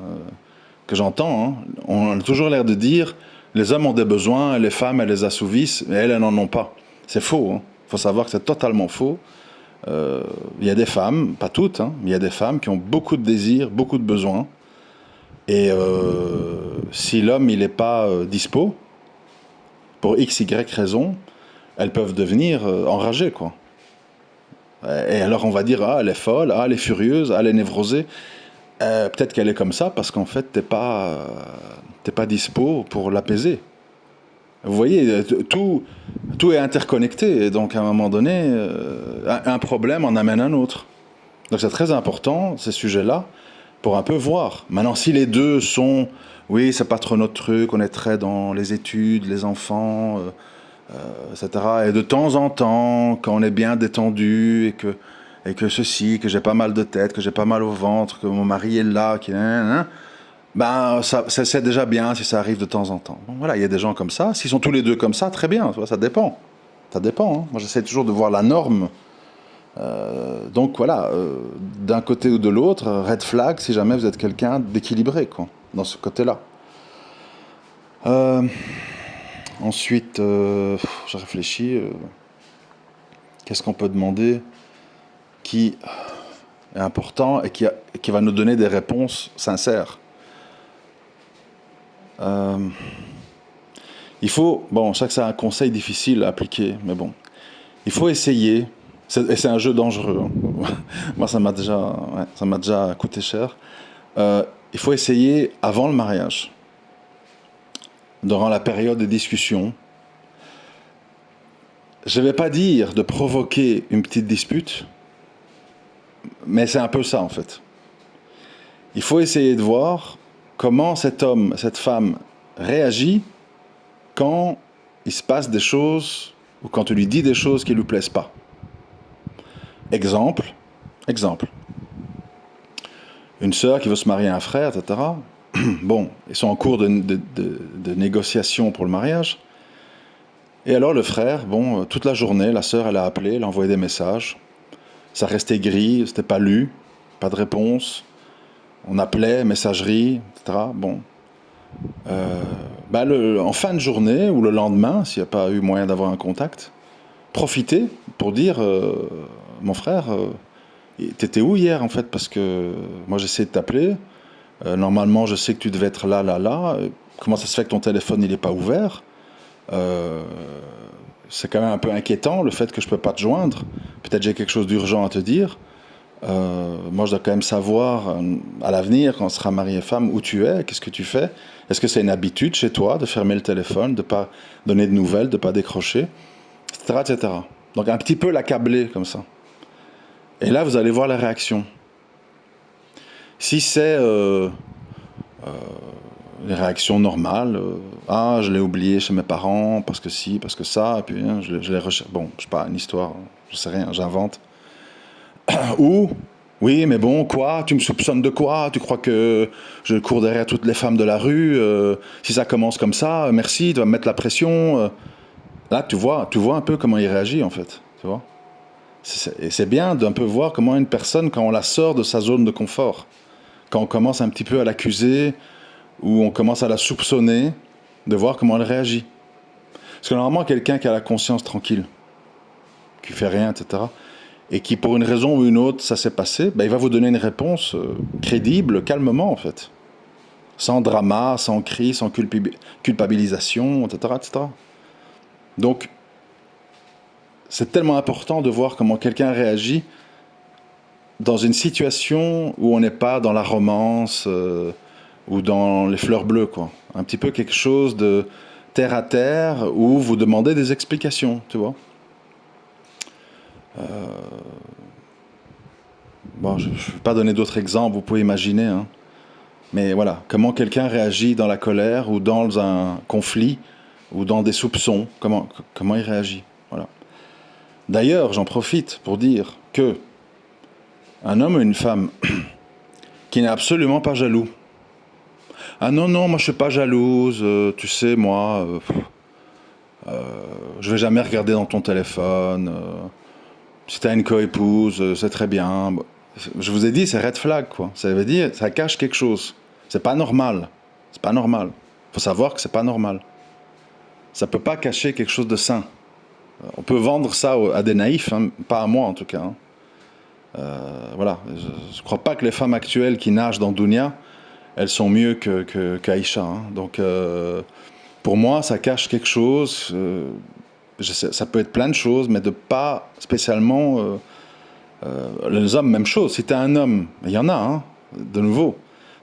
que j'entends, hein, on a toujours l'air de dire les hommes ont des besoins, les femmes, elles les assouvissent, mais elles n'en ont pas. C'est faux, hein. Faut savoir que c'est totalement faux. Il y a des femmes, pas toutes, hein, mais il y a des femmes qui ont beaucoup de désirs, beaucoup de besoins. Et si l'homme il n'est pas dispo, pour x, y raison, elles peuvent devenir enragées, quoi. Et alors on va dire, ah, elle est folle, ah, elle est furieuse, ah, elle est névrosée. Peut-être qu'elle est comme ça parce qu'en fait, t'es pas dispo pour l'apaiser. Vous voyez, tout est interconnecté. Et donc, à un moment donné, un problème en amène un autre. Donc, c'est très important, ces sujets-là, pour un peu voir. Maintenant, si les deux sont, oui, c'est pas trop notre truc, on est très dans les études, les enfants, etc. Et de temps en temps, quand on est bien détendu et que ceci, que j'ai pas mal de tête, que j'ai pas mal au ventre, que mon mari est là, ben, c'est déjà bien si ça arrive de temps en temps. Bon, voilà, il y a des gens comme ça. S'ils sont tous les deux comme ça, très bien, tu vois, ça dépend. Ça dépend, hein. Moi, j'essaie toujours de voir la norme. Donc voilà, d'un côté ou de l'autre, red flag si jamais vous êtes quelqu'un d'équilibré, quoi, dans ce côté-là. Ensuite, je réfléchis. Qu'est-ce qu'on peut demander qui est important et qui va nous donner des réponses sincères. Il faut, bon, je sais que c'est un conseil difficile à appliquer, mais bon, Il faut essayer, et c'est un jeu dangereux, hein. Moi, ça m'a déjà coûté cher. Il faut essayer avant le mariage, durant la période de discussion. Je ne vais pas dire de provoquer une petite dispute, mais c'est un peu ça en fait. Il faut essayer de voir comment cet homme, cette femme réagit quand il se passe des choses ou quand tu lui dis des choses qui ne lui plaisent pas. Exemple. Une sœur qui veut se marier à un frère, etc. Bon, ils sont en cours de négociation pour le mariage. Et alors le frère, bon, toute la journée, la sœur, elle a appelé, elle a envoyé des messages. Ça restait gris, c'était pas lu, pas de réponse. On appelait, messagerie, etc. Bon. En fin de journée ou le lendemain, s'il n'y a pas eu moyen d'avoir un contact, profitez pour dire mon frère, t'étais où hier en fait? Parce que moi j'essaie de t'appeler. Normalement, je sais que tu devais être là. Comment ça se fait que ton téléphone il n'est pas ouvert? C'est quand même un peu inquiétant le fait que je peux pas te joindre. Peut-être j'ai quelque chose d'urgent à te dire. Moi, je dois quand même savoir à l'avenir, quand on sera marié femme, où tu es, qu'est-ce que tu fais. Est-ce que c'est une habitude chez toi de fermer le téléphone, de pas donner de nouvelles, de pas décrocher, etc., etc. Donc un petit peu l'accabler comme ça. Et là, vous allez voir la réaction. Si c'est les réactions normales, je l'ai oublié chez mes parents, parce que si, parce que ça, et puis je l'ai recherché. Bon, je sais pas, une histoire, je sais rien, j'invente. Ou, oui, mais bon, quoi? Tu me soupçonnes de quoi? Tu crois que je cours derrière toutes les femmes de la rue? Si ça commence comme ça, merci, tu vas me mettre la pression. Là, tu vois un peu comment il réagit, en fait. Tu vois? Et c'est bien d'un peu voir comment une personne, quand on la sort de sa zone de confort, quand on commence un petit peu à l'accuser, ou on commence à la soupçonner, de voir comment elle réagit. Parce que normalement, quelqu'un qui a la conscience tranquille, qui fait rien, etc., et qui, pour une raison ou une autre, ça s'est passé, il va vous donner une réponse crédible, calmement, en fait. Sans drama, sans cri, sans culpabilisation, etc., etc. Donc, c'est tellement important de voir comment quelqu'un réagit dans une situation où on n'est pas dans la romance ou dans les fleurs bleues, quoi. Un petit peu quelque chose de terre à terre où vous demandez des explications, tu vois. Bon, je ne vais pas donner d'autres exemples, vous pouvez imaginer, hein. Mais voilà, comment quelqu'un réagit dans la colère ou dans un conflit ou dans des soupçons, comment il réagit. Voilà. D'ailleurs, j'en profite pour dire que un homme ou une femme qui n'est absolument pas jaloux. Ah non, moi je suis pas jalouse, tu sais, moi, je vais jamais regarder dans ton téléphone. Si t'as une coépouse, c'est très bien. Je vous ai dit, c'est red flag, quoi. Ça veut dire, ça cache quelque chose. C'est pas normal. C'est pas normal. Faut savoir que c'est pas normal. Ça peut pas cacher quelque chose de sain. On peut vendre ça à des naïfs, hein, pas à moi en tout cas. Hein. Voilà. Je crois pas que les femmes actuelles qui nagent dans Dunia, elles sont mieux qu'Aïcha. Hein. Donc, pour moi, ça cache quelque chose. Ça peut être plein de choses, mais de pas spécialement. Les hommes, même chose. Si t'es un homme, il y en a, hein, de nouveau.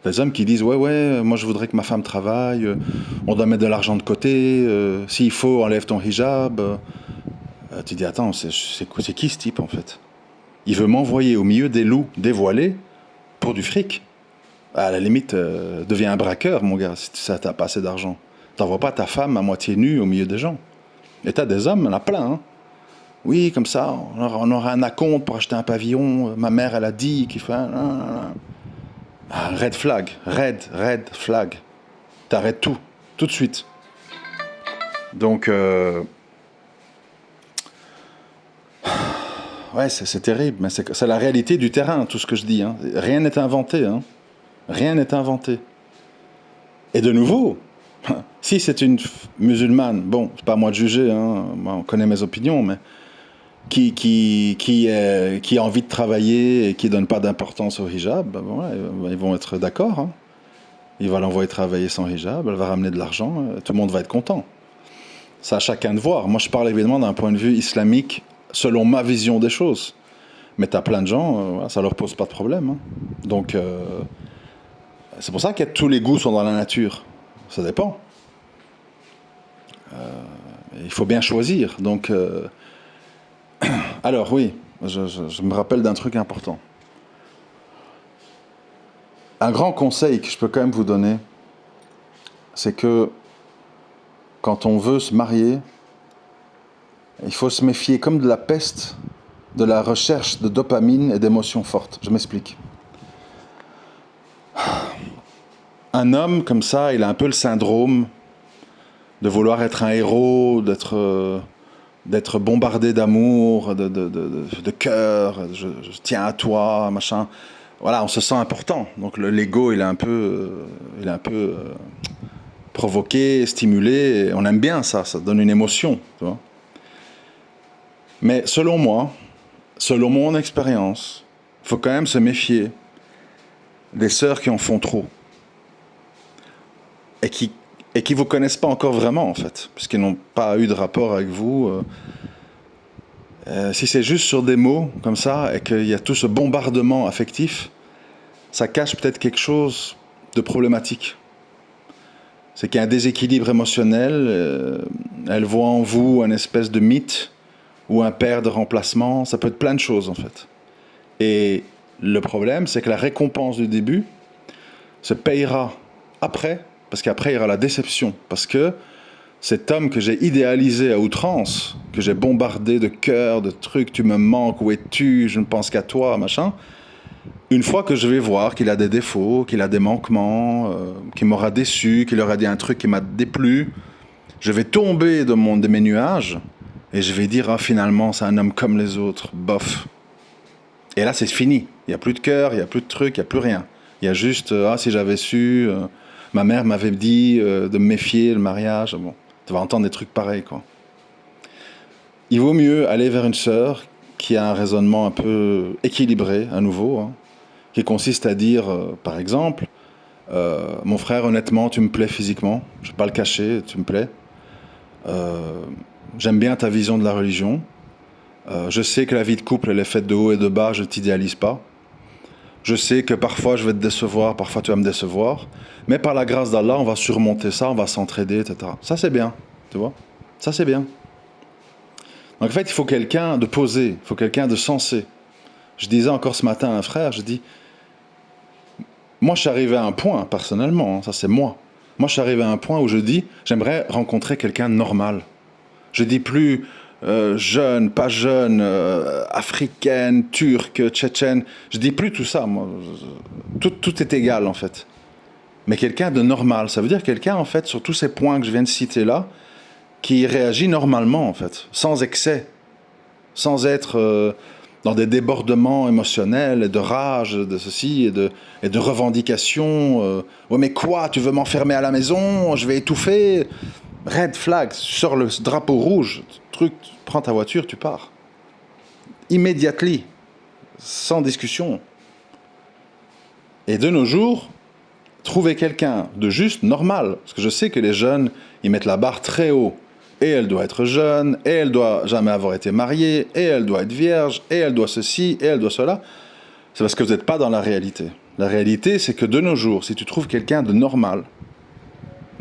Des hommes qui disent ouais, moi je voudrais que ma femme travaille, on doit mettre de l'argent de côté, s'il faut, enlève ton hijab. Tu dis attends, c'est qui ce type en fait? Il veut m'envoyer au milieu des loups dévoilés pour du fric. À la limite, deviens un braqueur, mon gars, si ça t'as pas assez d'argent. T'envoies pas ta femme à moitié nue au milieu des gens. Et t'as des hommes, il y en a plein, hein. Oui, comme ça, on aura un acompte pour acheter un pavillon. Ma mère, elle a dit qu'il faut... red flag. Red flag. T'arrêtes tout de suite. Donc, ouais, c'est terrible, mais c'est la réalité du terrain, tout ce que je dis. Hein. Rien n'est inventé. Hein. Rien n'est inventé. Et de nouveau, si c'est une musulmane, bon, c'est pas à moi de juger, hein, moi, on connaît mes opinions, mais qui a envie de travailler et qui donne pas d'importance au hijab, ils vont être d'accord. Hein. Il va l'envoyer travailler sans hijab, elle va ramener de l'argent, tout le monde va être content. C'est à chacun de voir. Moi, je parle évidemment d'un point de vue islamique selon ma vision des choses. Mais tu as plein de gens, voilà, ça leur pose pas de problème. Hein. Donc, c'est pour ça que tous les goûts sont dans la nature. Ça dépend. Il faut bien choisir. Donc, alors oui, je me rappelle d'un truc important. Un grand conseil que je peux quand même vous donner, c'est que quand on veut se marier, il faut se méfier comme de la peste de la recherche de dopamine et d'émotions fortes. Je m'explique. Un homme comme ça, il a un peu le syndrome de vouloir être un héros, d'être bombardé d'amour, de cœur, je tiens à toi, machin. Voilà, on se sent important. Donc l'ego, il est un peu provoqué, stimulé. Et on aime bien ça, ça donne une émotion. Tu vois. Mais selon moi, selon mon expérience, il faut quand même se méfier des sœurs qui en font trop. Et qui vous connaissent pas encore vraiment, en fait, puisqu'ils n'ont pas eu de rapport avec vous. Si c'est juste sur des mots, comme ça, et qu'il y a tout ce bombardement affectif, ça cache peut-être quelque chose de problématique. C'est qu'il y a un déséquilibre émotionnel, elle voit en vous un espèce de mythe, ou un père de remplacement, ça peut être plein de choses, en fait. Et le problème, c'est que la récompense du début se payera après, parce qu'après, il y aura la déception. Parce que cet homme que j'ai idéalisé à outrance, que j'ai bombardé de cœurs, de trucs, tu me manques, où es-tu, je ne pense qu'à toi, machin, une fois que je vais voir qu'il a des défauts, qu'il a des manquements, qu'il m'aura déçu, qu'il aura dit un truc qui m'a déplu, je vais tomber de mes nuages et je vais dire, ah, finalement, c'est un homme comme les autres, bof. Et là, c'est fini. Il n'y a plus de cœur, il n'y a plus de trucs, il n'y a plus rien. Il y a juste, ah, si j'avais su, ma mère m'avait dit de me méfier, le mariage. Bon, tu vas entendre des trucs pareils, quoi. Il vaut mieux aller vers une sœur qui a un raisonnement un peu équilibré, à nouveau, hein, qui consiste à dire, par exemple, mon frère, honnêtement, tu me plais physiquement, je ne vais pas le cacher, tu me plais. J'aime bien ta vision de la religion. Je sais que la vie de couple, elle est faite de haut et de bas, je ne t'idéalise pas. Je sais que parfois je vais te décevoir, parfois tu vas me décevoir. Mais par la grâce d'Allah, on va surmonter ça, on va s'entraider, etc. Ça, c'est bien, tu vois. Ça, c'est bien. Donc en fait, il faut quelqu'un de posé, il faut quelqu'un de sensé. Je disais encore ce matin à un frère, je dis, moi je suis arrivé à un point, personnellement, hein, ça c'est moi. Moi je suis arrivé à un point où je dis, j'aimerais rencontrer quelqu'un de normal. Je dis plus jeune, pas jeune, africaine, turque, tchétchène. Je dis plus tout ça, moi. Tout est égal en fait. Mais quelqu'un de normal, ça veut dire quelqu'un en fait sur tous ces points que je viens de citer là, qui réagit normalement en fait, sans excès, sans être dans des débordements émotionnels, et de rage, de ceci et de revendications. Ouais mais quoi, tu veux m'enfermer à la maison, je vais étouffer. Red flag, sors le drapeau rouge, truc, prends ta voiture, tu pars. Immediately, sans discussion. Et de nos jours, trouver quelqu'un de juste normal, parce que je sais que les jeunes, ils mettent la barre très haut. Et elle doit être jeune, et elle doit jamais avoir été mariée, et elle doit être vierge, et elle doit ceci, et elle doit cela. C'est parce que vous n'êtes pas dans la réalité. La réalité, c'est que de nos jours, si tu trouves quelqu'un de normal,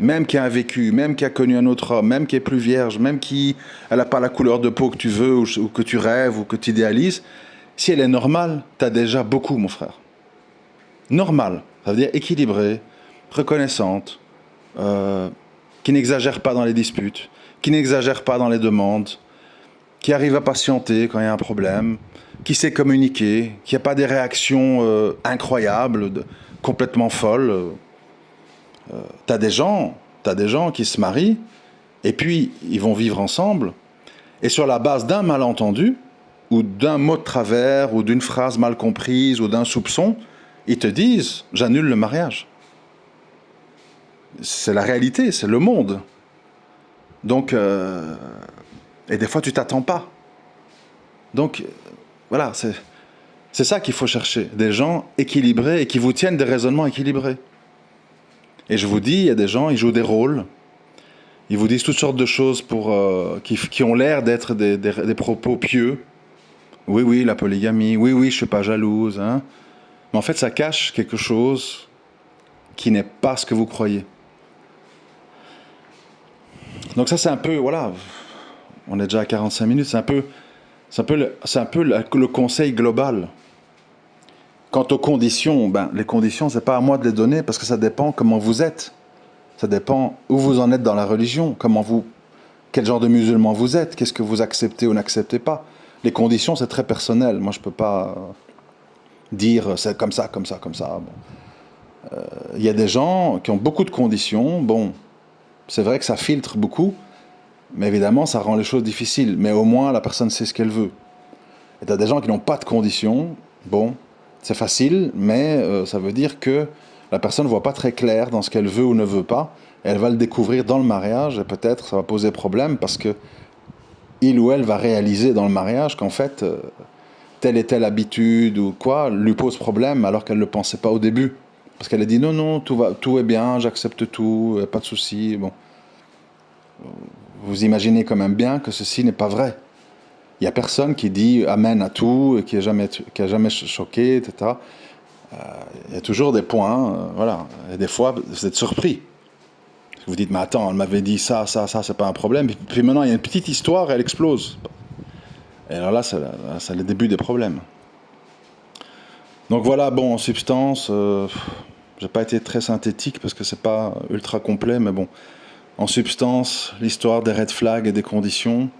même qui a un vécu, même qui a connu un autre homme, même qui est plus vierge, même qui n'a pas la couleur de peau que tu veux, ou que tu rêves, ou que tu idéalises, si elle est normale, tu as déjà beaucoup, mon frère. Normale, ça veut dire équilibrée, reconnaissante, qui n'exagère pas dans les disputes, qui n'exagère pas dans les demandes, qui arrive à patienter quand il y a un problème, qui sait communiquer, qui n'a pas des réactions incroyables, complètement folles. T'as des gens qui se marient, et puis ils vont vivre ensemble, et sur la base d'un malentendu, ou d'un mot de travers, ou d'une phrase mal comprise, ou d'un soupçon, ils te disent « j'annule le mariage ». C'est la réalité, c'est le monde. Donc, et des fois tu t'attends pas. Donc, voilà, c'est ça qu'il faut chercher, des gens équilibrés, et qui vous tiennent des raisonnements équilibrés. Et je vous dis, il y a des gens, ils jouent des rôles. Ils vous disent toutes sortes de choses qui ont l'air d'être des propos pieux. Oui, oui, la polygamie. Oui, oui, je suis pas jalouse. Hein. Mais en fait, ça cache quelque chose qui n'est pas ce que vous croyez. Donc ça, c'est un peu, voilà, on est déjà à 45 minutes, c'est un peu le conseil global. Quant aux conditions, les conditions, c'est pas à moi de les donner parce que ça dépend comment vous êtes. Ça dépend où vous en êtes dans la religion, quel genre de musulman vous êtes, qu'est-ce que vous acceptez ou n'acceptez pas. Les conditions, c'est très personnel. Moi, je peux pas dire c'est comme ça, comme ça, comme ça. Bon. Il y a des gens qui ont beaucoup de conditions. Bon, c'est vrai que ça filtre beaucoup, mais évidemment, ça rend les choses difficiles. Mais au moins, la personne sait ce qu'elle veut. Et tu as des gens qui n'ont pas de conditions. Bon, c'est facile, mais ça veut dire que la personne ne voit pas très clair dans ce qu'elle veut ou ne veut pas. Et elle va le découvrir dans le mariage, et peut-être ça va poser problème parce que il ou elle va réaliser dans le mariage qu'en fait, telle et telle habitude ou quoi lui pose problème alors qu'elle ne le pensait pas au début. Parce qu'elle a dit non, non, tout est bien, j'accepte tout, pas de souci. Bon. Vous imaginez quand même bien que ceci n'est pas vrai. Il n'y a personne qui dit amen à tout, et qui a jamais choqué, etc. Il y a toujours des points, voilà. Et des fois, vous êtes surpris. Vous dites, mais attends, elle m'avait dit ça, c'est pas un problème. Puis maintenant, il y a une petite histoire et elle explose. Et alors là, c'est le début des problèmes. Donc voilà, bon, en substance, j'ai pas été très synthétique parce que c'est pas ultra complet, mais bon. En substance, l'histoire des red flags et des conditions.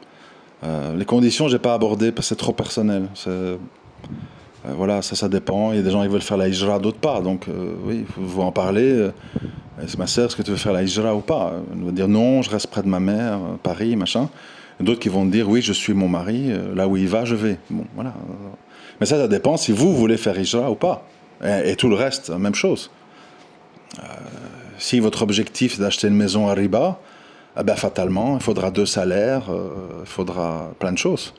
Les conditions, j'ai pas abordé parce que c'est trop personnel. Voilà, ça dépend. Il y a des gens qui veulent faire la hijra, d'autres pas. Donc oui, il faut en parler. C'est ma sœur, est-ce que tu veux faire la hijra ou pas? Elle va dire non, je reste près de ma mère, Paris, machin. D'autres qui vont dire oui, je suis mon mari, là où il va, je vais. Bon, voilà. Mais ça dépend si vous voulez faire hijra ou pas. Et tout le reste, même chose. Si votre objectif c'est d'acheter une maison à Riba, fatalement, il faudra 2 salaires, il faudra plein de choses.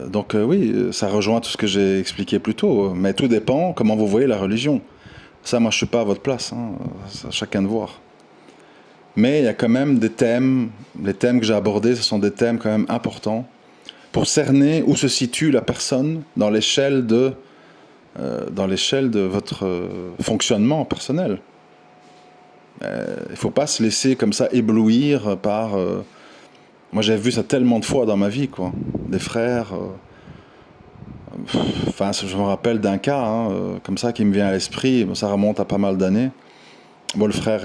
Donc oui, ça rejoint tout ce que j'ai expliqué plus tôt. Mais tout dépend comment vous voyez la religion. Ça, moi, je ne suis pas à votre place. Hein. C'est à chacun de voir. Mais il y a quand même des thèmes. Les thèmes que j'ai abordés, ce sont des thèmes quand même importants pour cerner où se situe la personne dans l'échelle de votre fonctionnement personnel. Il ne faut pas se laisser comme ça éblouir par... moi, j'ai vu ça tellement de fois dans ma vie, quoi. Des frères... Enfin, je me rappelle d'un cas, comme ça, qui me vient à l'esprit. Ça remonte à pas mal d'années. Bon, le frère,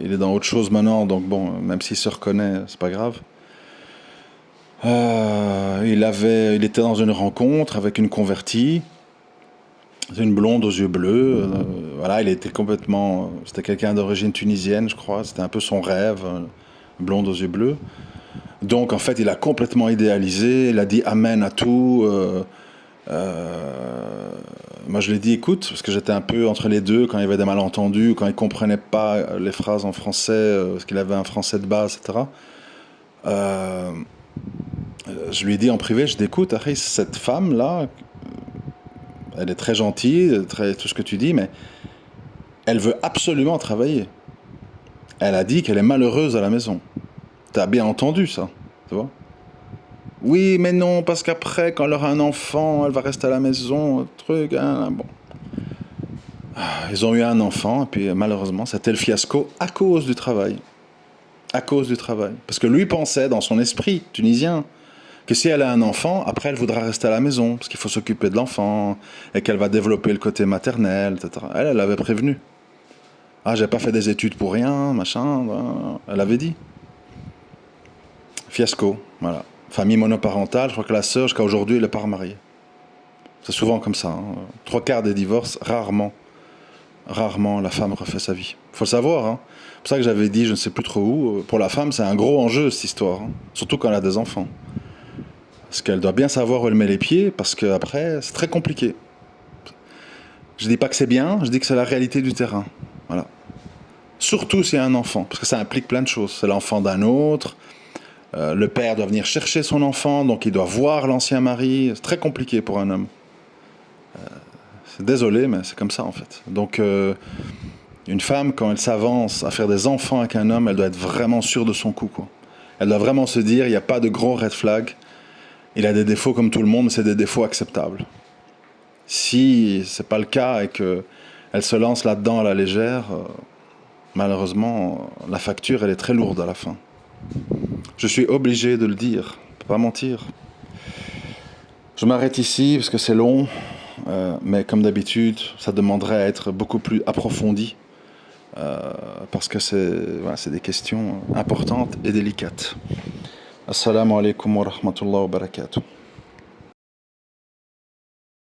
il est dans autre chose maintenant, donc bon, même s'il se reconnaît, c'est pas grave. Il était dans une rencontre avec une convertie, une blonde aux yeux bleus. Voilà, il était complètement... C'était quelqu'un d'origine tunisienne, je crois. C'était un peu son rêve, blonde aux yeux bleus. Donc, en fait, il a complètement idéalisé. Il a dit amen à tout. Moi, je lui ai dit, écoute, parce que j'étais un peu entre les deux quand il y avait des malentendus, quand il comprenait pas les phrases en français, parce qu'il avait un français de base, etc. Je lui ai dit en privé, je dis, écoute, Harry, cette femme-là, elle est très gentille, tout ce que tu dis, mais elle veut absolument travailler. Elle a dit qu'elle est malheureuse à la maison. T'as bien entendu ça, tu vois? Oui, mais non, parce qu'après, quand elle aura un enfant, elle va rester à la maison, truc, hein, bon. Ils ont eu un enfant, et puis malheureusement, c'était le fiasco à cause du travail. À cause du travail. Parce que lui pensait, dans son esprit tunisien, que si elle a un enfant, après elle voudra rester à la maison, parce qu'il faut s'occuper de l'enfant, et qu'elle va développer le côté maternel, etc. Elle avait prévenu. Ah, j'ai pas fait des études pour rien, machin, elle avait dit. Fiasco, voilà. Famille monoparentale, je crois que la sœur, jusqu'à aujourd'hui, elle n'est pas remariée. C'est souvent comme ça. 3/4 des divorces, rarement la femme refait sa vie. Il faut le savoir. C'est pour ça que j'avais dit, je ne sais plus trop où, pour la femme, c'est un gros enjeu, cette histoire. Surtout quand elle a des enfants. Parce qu'elle doit bien savoir où elle met les pieds, parce qu'après, c'est très compliqué. Je dis pas que c'est bien, je dis que c'est la réalité du terrain. Voilà. Surtout s'il y a un enfant, parce que ça implique plein de choses. C'est l'enfant d'un autre. Le père doit venir chercher son enfant, donc il doit voir l'ancien mari. C'est très compliqué pour un homme. Désolé, mais c'est comme ça en fait. Donc, Une femme, quand elle s'avance à faire des enfants avec un homme, elle doit être vraiment sûre de son coup, quoi. Elle doit vraiment se dire, il n'y a pas de gros red flag. Il a des défauts comme tout le monde, mais c'est des défauts acceptables. Si c'est pas le cas et qu'elle se lance là-dedans à la légère, malheureusement, la facture, elle est très lourde à la fin. Je suis obligé de le dire, je peux pas mentir. Je m'arrête ici parce que c'est long, mais comme d'habitude, ça demanderait à être beaucoup plus approfondi, parce que c'est des questions importantes et délicates. Assalamu alaikum wa rahmatullahi wa barakatuh.